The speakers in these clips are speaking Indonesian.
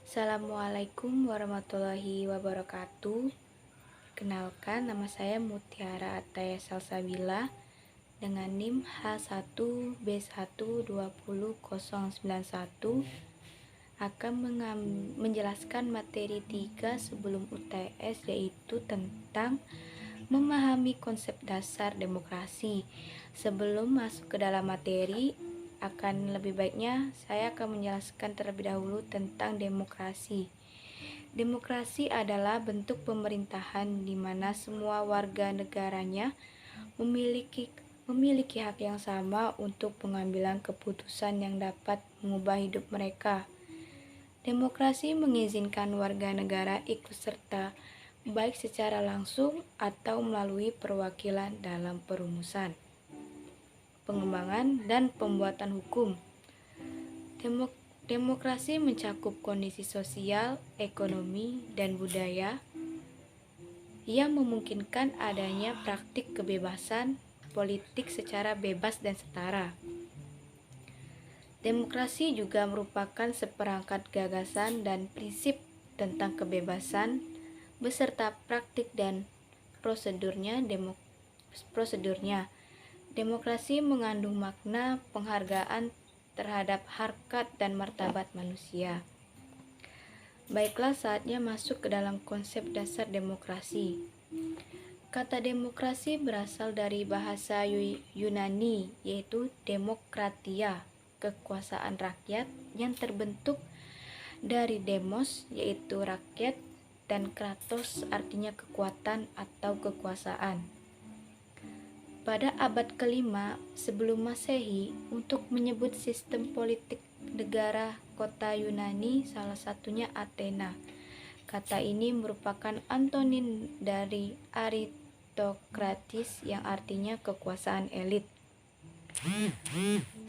Assalamualaikum warahmatullahi wabarakatuh. Kenalkan, nama saya Mutiara Ataya Salsabila dengan NIM H1B1200091 akan menjelaskan materi 3 sebelum UTS, yaitu tentang memahami konsep dasar demokrasi. Sebelum masuk ke dalam materi, akan lebih baiknya saya akan menjelaskan terlebih dahulu tentang demokrasi. Demokrasi adalah bentuk pemerintahan di mana semua warga negaranya memiliki hak yang sama untuk pengambilan keputusan yang dapat mengubah hidup mereka. Demokrasi mengizinkan warga negara ikut serta, baik secara langsung atau melalui perwakilan dalam perumusan, pengembangan, dan pembuatan hukum. Demokrasi mencakup kondisi sosial, ekonomi, dan budaya yang memungkinkan adanya praktik kebebasan politik secara bebas dan setara. Demokrasi juga merupakan seperangkat gagasan dan prinsip tentang kebebasan beserta praktik dan prosedurnya. Demokrasi mengandung makna penghargaan terhadap harkat dan martabat manusia. Baiklah, saatnya masuk ke dalam konsep dasar demokrasi. Kata demokrasi berasal dari bahasa Yunani, yaitu demokratia, kekuasaan rakyat, yang terbentuk dari demos, yaitu rakyat, dan kratos, artinya kekuatan atau kekuasaan. Pada abad ke-5 sebelum Masehi, untuk menyebut sistem politik negara kota Yunani, salah satunya Athena. Kata ini merupakan antonim dari aristokratis yang artinya kekuasaan elit.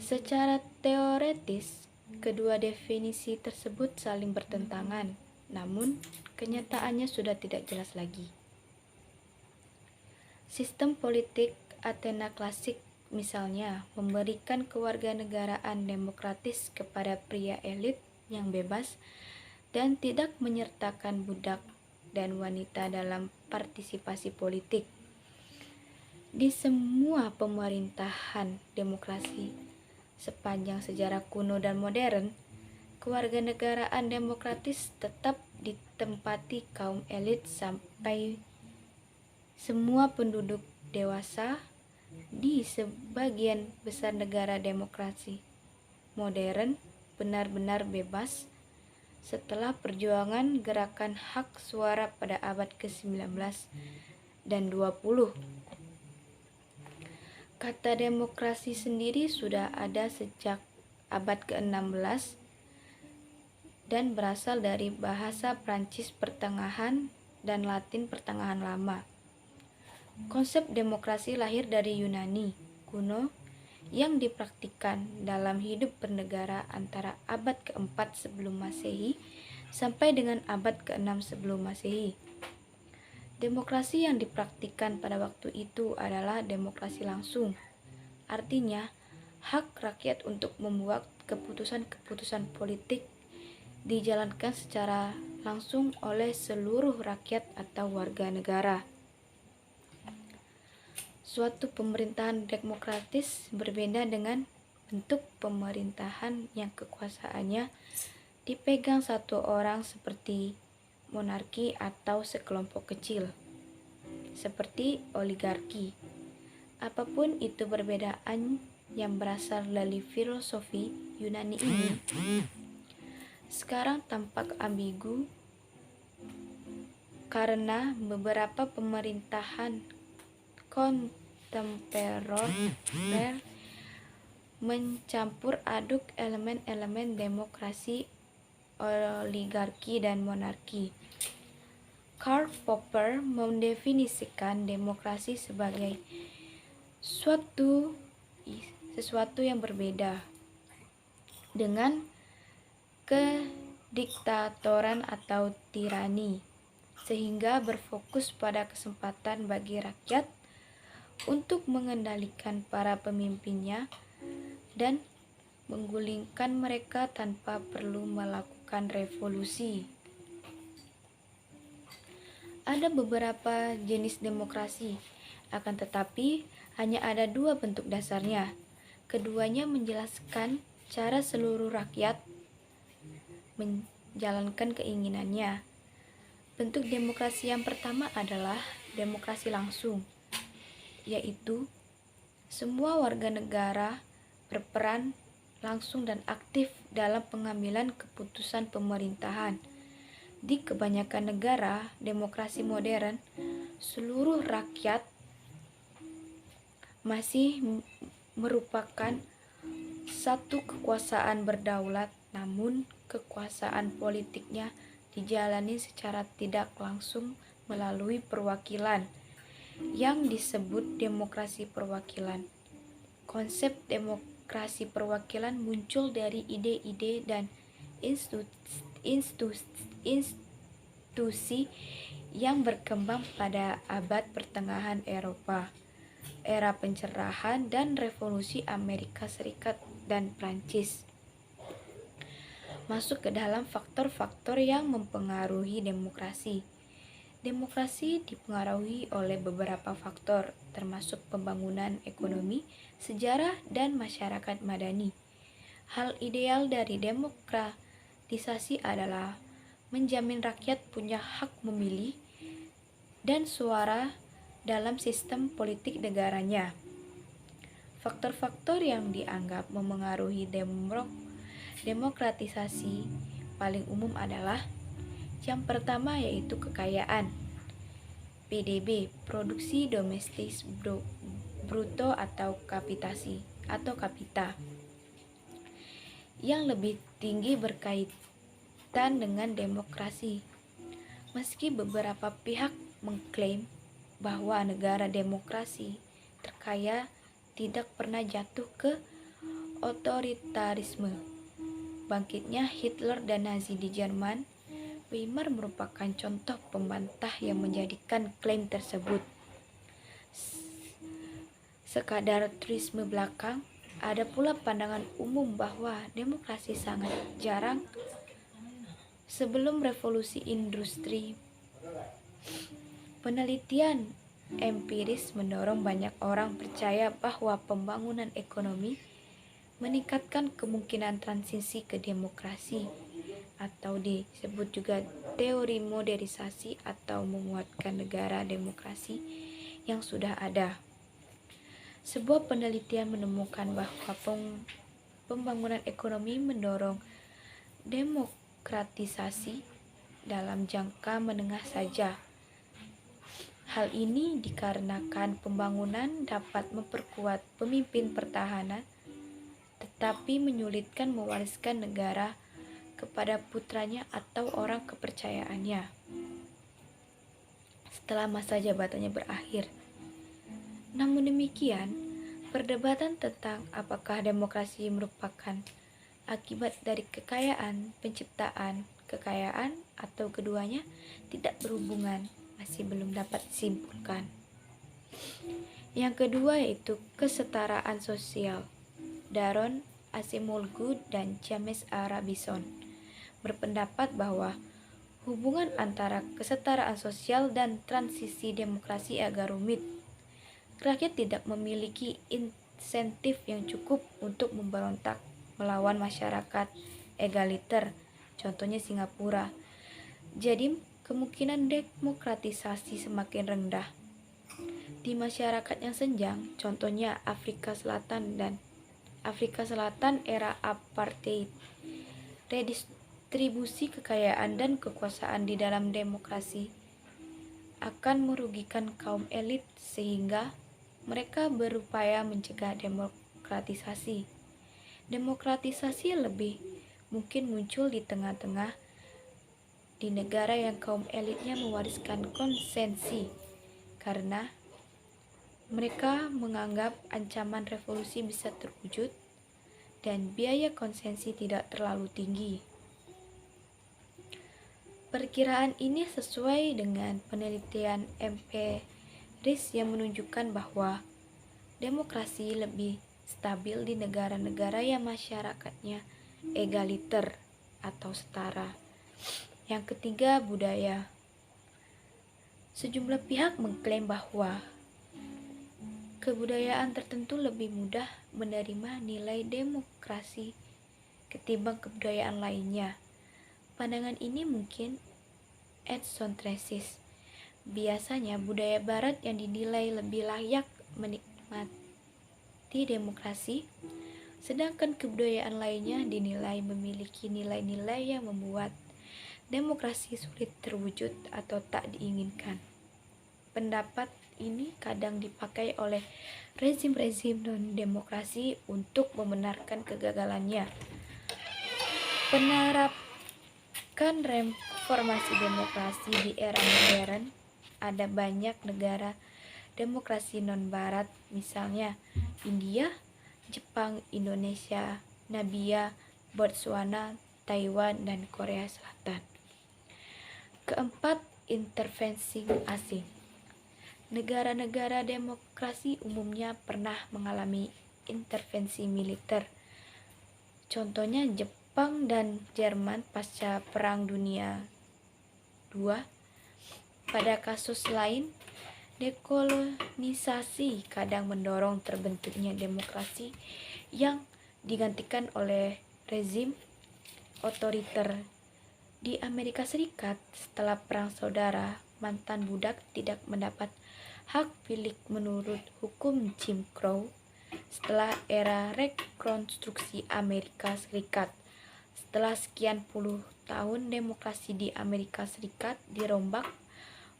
Secara teoretis, kedua definisi tersebut saling bertentangan, namun kenyataannya sudah tidak jelas lagi. Sistem politik Athena klasik misalnya memberikan kewarganegaraan demokratis kepada pria elit yang bebas dan tidak menyertakan budak dan wanita dalam partisipasi politik. Di semua pemerintahan demokrasi sepanjang sejarah kuno dan modern, kewarganegaraan demokratis tetap ditempati kaum elit sampai semua penduduk dewasa. Di sebagian besar negara demokrasi modern benar-benar bebas setelah perjuangan gerakan hak suara pada abad ke-19 dan 20. Kata demokrasi sendiri sudah ada sejak abad ke-16 dan berasal dari bahasa Prancis pertengahan dan Latin pertengahan lama. Konsep demokrasi lahir dari Yunani kuno yang dipraktikkan dalam hidup bernegara antara abad ke-4 sebelum Masehi sampai dengan abad ke-6 sebelum Masehi. Demokrasi yang dipraktikkan pada waktu itu adalah demokrasi langsung. Artinya, hak rakyat untuk membuat keputusan-keputusan politik dijalankan secara langsung oleh seluruh rakyat atau warga negara. Suatu pemerintahan demokratis berbeda dengan bentuk pemerintahan yang kekuasaannya dipegang satu orang seperti monarki atau sekelompok kecil, seperti oligarki. Apapun itu perbedaan yang berasal dari filosofi Yunani ini, sekarang tampak ambigu karena beberapa pemerintahan kontemporer mencampur aduk elemen-elemen demokrasi, oligarki, dan monarki. Karl Popper mendefinisikan demokrasi sebagai sesuatu yang berbeda dengan kediktatoran atau tirani, sehingga berfokus pada kesempatan bagi rakyat untuk mengendalikan para pemimpinnya dan menggulingkan mereka tanpa perlu melakukan melakukan revolusi. Ada beberapa jenis demokrasi, akan tetapi hanya ada dua bentuk dasarnya. Keduanya menjelaskan cara seluruh rakyat menjalankan keinginannya. Bentuk demokrasi yang pertama adalah demokrasi langsung, yaitu semua warga negara berperan langsung dan aktif dalam pengambilan keputusan pemerintahan. Di kebanyakan negara demokrasi modern, seluruh rakyat masih merupakan satu kekuasaan berdaulat, namun kekuasaan politiknya dijalani secara tidak langsung melalui perwakilan yang disebut demokrasi perwakilan. Konsep demokrasi perwakilan muncul dari ide-ide dan institusi yang berkembang pada abad pertengahan Eropa, era pencerahan dan revolusi Amerika Serikat dan Prancis. Masuk ke dalam faktor-faktor yang mempengaruhi demokrasi. Demokrasi dipengaruhi oleh beberapa faktor, termasuk pembangunan ekonomi, sejarah, dan masyarakat madani. Hal ideal dari demokratisasi adalah menjamin rakyat punya hak memilih dan suara dalam sistem politik negaranya. Faktor-faktor yang dianggap memengaruhi demokratisasi paling umum adalah yang pertama yaitu kekayaan. PDB, produksi domestik bruto atau kapita, yang lebih tinggi berkaitan dengan demokrasi. Meski beberapa pihak mengklaim bahwa negara demokrasi terkaya tidak pernah jatuh ke otoritarisme. Bangkitnya Hitler dan Nazi di Jerman, Weimar merupakan contoh pembantah yang menjadikan klaim tersebut. Sekadar truisme belakang, ada pula pandangan umum bahwa demokrasi sangat jarang sebelum revolusi industri. Penelitian empiris mendorong banyak orang percaya bahwa pembangunan ekonomi meningkatkan kemungkinan transisi ke demokrasi, atau disebut juga teori modernisasi atau menguatkan negara demokrasi yang sudah ada. Sebuah penelitian menemukan bahwa pembangunan ekonomi mendorong demokratisasi dalam jangka menengah saja. Hal ini dikarenakan pembangunan dapat memperkuat pemimpin pertahanan, tetapi menyulitkan mewariskan negara kepada putranya atau orang kepercayaannya setelah masa jabatannya berakhir. Namun demikian, perdebatan tentang apakah demokrasi merupakan akibat dari kekayaan, penciptaan kekayaan, atau keduanya tidak berhubungan masih belum dapat disimpulkan. Yang kedua yaitu kesetaraan sosial. Daron Acemoglu dan James A. Robinson berpendapat bahwa hubungan antara kesetaraan sosial dan transisi demokrasi agak rumit. Rakyat tidak memiliki insentif yang cukup untuk memberontak melawan masyarakat egaliter, contohnya Singapura. Jadi kemungkinan demokratisasi semakin rendah. Di masyarakat yang senjang, contohnya Afrika Selatan era apartheid, redistribusi kekayaan dan kekuasaan di dalam demokrasi akan merugikan kaum elit sehingga mereka berupaya mencegah demokratisasi. Demokratisasi lebih mungkin muncul di tengah-tengah di negara yang kaum elitnya mewariskan konsensi karena mereka menganggap ancaman revolusi bisa terwujud dan biaya konsensi tidak terlalu tinggi. Perkiraan ini sesuai dengan penelitian empiris yang menunjukkan bahwa demokrasi lebih stabil di negara-negara yang masyarakatnya egaliter. atau setara. Yang ketiga, budaya. Sejumlah pihak mengklaim bahwa kebudayaan tertentu lebih mudah menerima nilai demokrasi ketimbang kebudayaan lainnya. Pandangan ini mungkin etnotentris. Biasanya budaya barat yang dinilai lebih layak menikmati demokrasi, sedangkan kebudayaan lainnya dinilai memiliki nilai-nilai yang membuat demokrasi sulit terwujud atau tak diinginkan. Pendapat ini kadang dipakai oleh rezim-rezim non-demokrasi untuk membenarkan kegagalannya. Penerapan reformasi demokrasi di era modern, ada banyak negara demokrasi non-barat, misalnya India, Jepang, Indonesia, Namibia, Botswana, Taiwan, dan Korea Selatan. Keempat, intervensi asing. Negara-negara demokrasi umumnya pernah mengalami intervensi militer. Contohnya Jepang dan Jerman pasca Perang Dunia II. Pada kasus lain, dekolonisasi kadang mendorong terbentuknya demokrasi yang digantikan oleh rezim otoriter. Di Amerika Serikat, setelah Perang Saudara, mantan budak tidak mendapat hak pilih menurut hukum Jim Crow. Setelah era Rekonstruksi Amerika Serikat, setelah sekian puluh tahun demokrasi di Amerika Serikat dirombak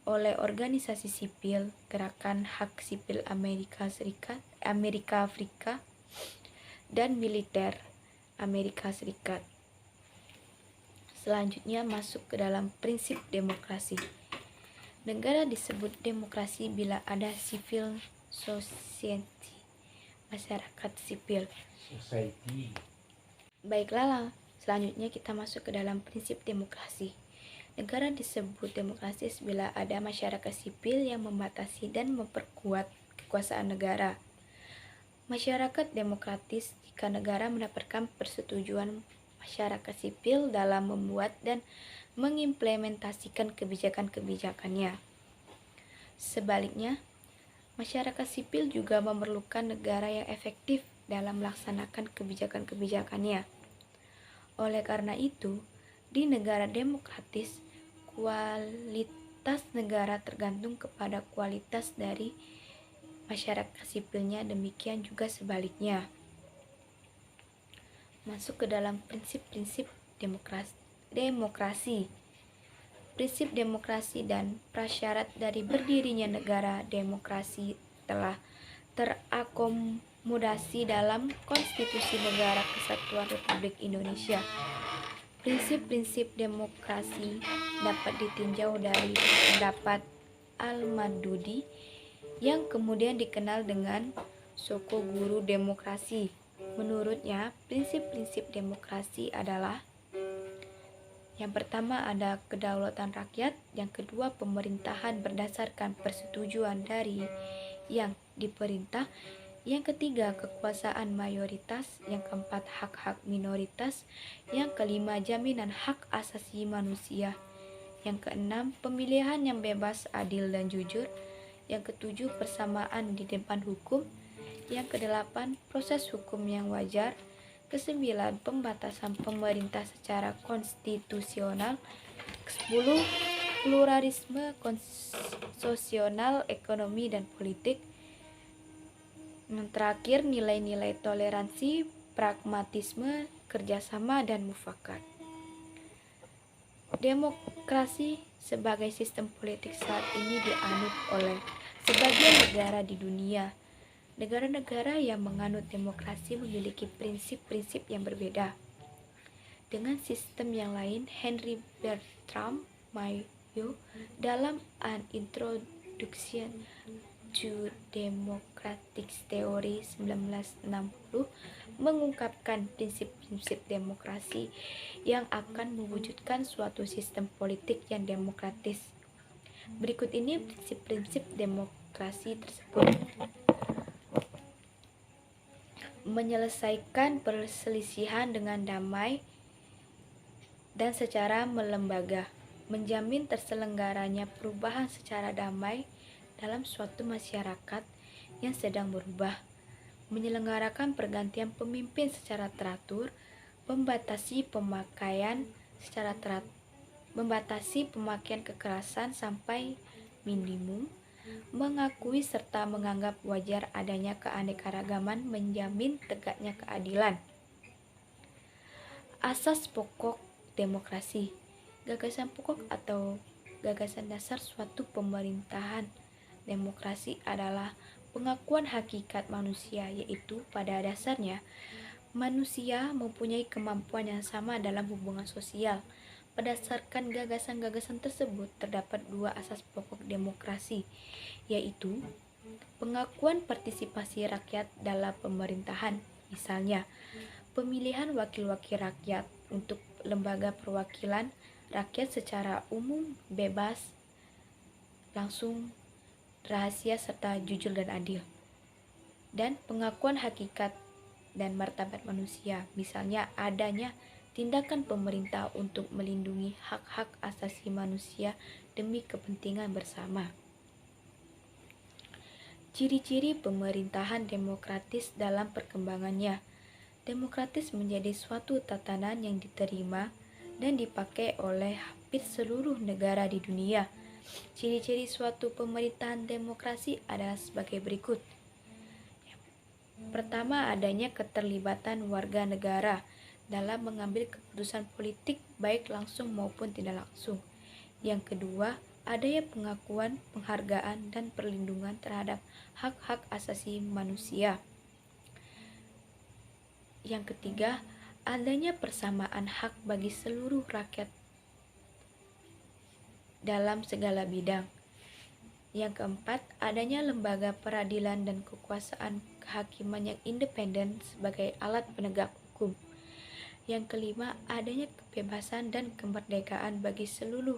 oleh organisasi sipil, Gerakan Hak Sipil Amerika Serikat, Amerika Afrika, dan militer Amerika Serikat. Selanjutnya masuk ke dalam prinsip demokrasi. Negara disebut demokrasi bila ada civil society, masyarakat sipil. Baiklah, selanjutnya kita masuk ke dalam prinsip demokrasi. Negara disebut demokratis bila ada masyarakat sipil yang membatasi dan memperkuat kekuasaan negara. Masyarakat demokratis jika negara mendapatkan persetujuan masyarakat sipil dalam membuat dan mengimplementasikan kebijakan-kebijakannya. Sebaliknya, masyarakat sipil juga memerlukan negara yang efektif dalam melaksanakan kebijakan-kebijakannya. Oleh karena itu, di negara demokratis, kualitas negara tergantung kepada kualitas dari masyarakat sipilnya, demikian juga sebaliknya. Masuk ke dalam prinsip-prinsip demokrasi. Prinsip demokrasi dan prasyarat dari berdirinya negara demokrasi telah terakomodasi dalam Konstitusi Negara Kesatuan Republik Indonesia. Prinsip-prinsip demokrasi dapat ditinjau dari pendapat Al-Maududi yang kemudian dikenal dengan Soko Guru Demokrasi. Menurutnya, prinsip-prinsip demokrasi adalah: yang pertama ada kedaulatan rakyat, yang kedua pemerintahan berdasarkan persetujuan dari yang diperintah, yang ketiga kekuasaan mayoritas, yang keempat hak-hak minoritas, yang kelima jaminan hak asasi manusia, yang keenam pemilihan yang bebas, adil, dan jujur, yang ketujuh persamaan di depan hukum, yang kedelapan proses hukum yang wajar, kesembilan pembatasan pemerintah secara konstitusional, ke-10 pluralisme sosial, ekonomi, dan politik, yang terakhir nilai-nilai toleransi, pragmatisme, kerjasama, dan mufakat. Demokrasi sebagai sistem politik saat ini dianut oleh sebagian negara di dunia. Negara-negara yang menganut demokrasi memiliki prinsip-prinsip yang berbeda dengan sistem yang lain. Henry Bertram Mayo dalam An Introduction to Democratic Theory 1960 mengungkapkan prinsip-prinsip demokrasi yang akan mewujudkan suatu sistem politik yang demokratis. Berikut ini prinsip-prinsip demokrasi tersebut: menyelesaikan perselisihan dengan damai, dan secara melembaga, menjamin terselenggaranya perubahan secara damai dalam suatu masyarakat yang sedang berubah, menyelenggarakan pergantian pemimpin secara teratur, membatasi pemakaian kekerasan sampai minimum, mengakui serta menganggap wajar adanya keanekaragaman, menjamin tegaknya keadilan. Asas pokok demokrasi. Gagasan pokok atau gagasan dasar suatu pemerintahan demokrasi adalah pengakuan hakikat manusia, yaitu pada dasarnya manusia mempunyai kemampuan yang sama dalam hubungan sosial. Berdasarkan gagasan-gagasan tersebut, terdapat dua asas pokok demokrasi, yaitu pengakuan partisipasi rakyat dalam pemerintahan, misalnya pemilihan wakil-wakil rakyat untuk lembaga perwakilan rakyat secara umum, bebas, langsung, rahasia, serta jujur dan adil. Dan pengakuan hakikat dan martabat manusia, misalnya adanya tindakan pemerintah untuk melindungi hak-hak asasi manusia demi kepentingan bersama. Ciri-ciri pemerintahan demokratis dalam perkembangannya. Demokratis menjadi suatu tatanan yang diterima dan dipakai oleh hampir seluruh negara di dunia. Ciri-ciri suatu pemerintahan demokrasi adalah sebagai berikut. Pertama, adanya keterlibatan warga negara dalam mengambil keputusan politik baik langsung maupun tidak langsung. Yang kedua, adanya pengakuan, penghargaan, dan perlindungan terhadap hak-hak asasi manusia. Yang ketiga, adanya persamaan hak bagi seluruh rakyat dalam segala bidang. Yang keempat, adanya lembaga peradilan dan kekuasaan kehakiman yang independen sebagai alat penegak hukum. Yang kelima, adanya kebebasan dan kemerdekaan bagi seluruh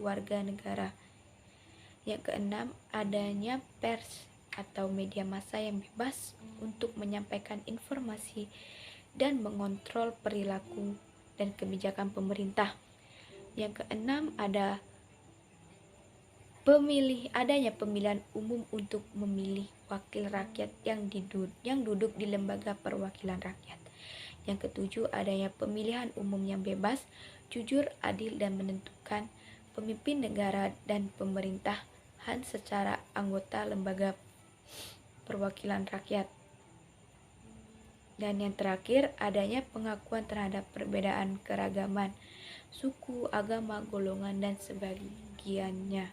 warga negara. Yang keenam, adanya pers atau media massa yang bebas untuk menyampaikan informasi dan mengontrol perilaku dan kebijakan pemerintah. Yang keenam, adanya pemilihan umum untuk memilih wakil rakyat yang duduk di lembaga perwakilan rakyat. Yang ketujuh, adanya pemilihan umum yang bebas, jujur, adil, dan menentukan pemimpin negara dan pemerintahan secara anggota lembaga perwakilan rakyat. Dan yang terakhir, adanya pengakuan terhadap perbedaan keragaman, suku, agama, golongan, dan sebagiannya.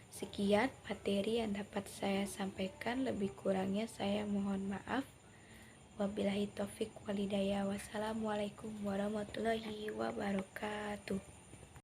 Sekian materi yang dapat saya sampaikan, lebih kurangnya saya mohon maaf. Wabillahi taufik walhidayah. Wassalamualaikum warahmatullahi wabarakatuh.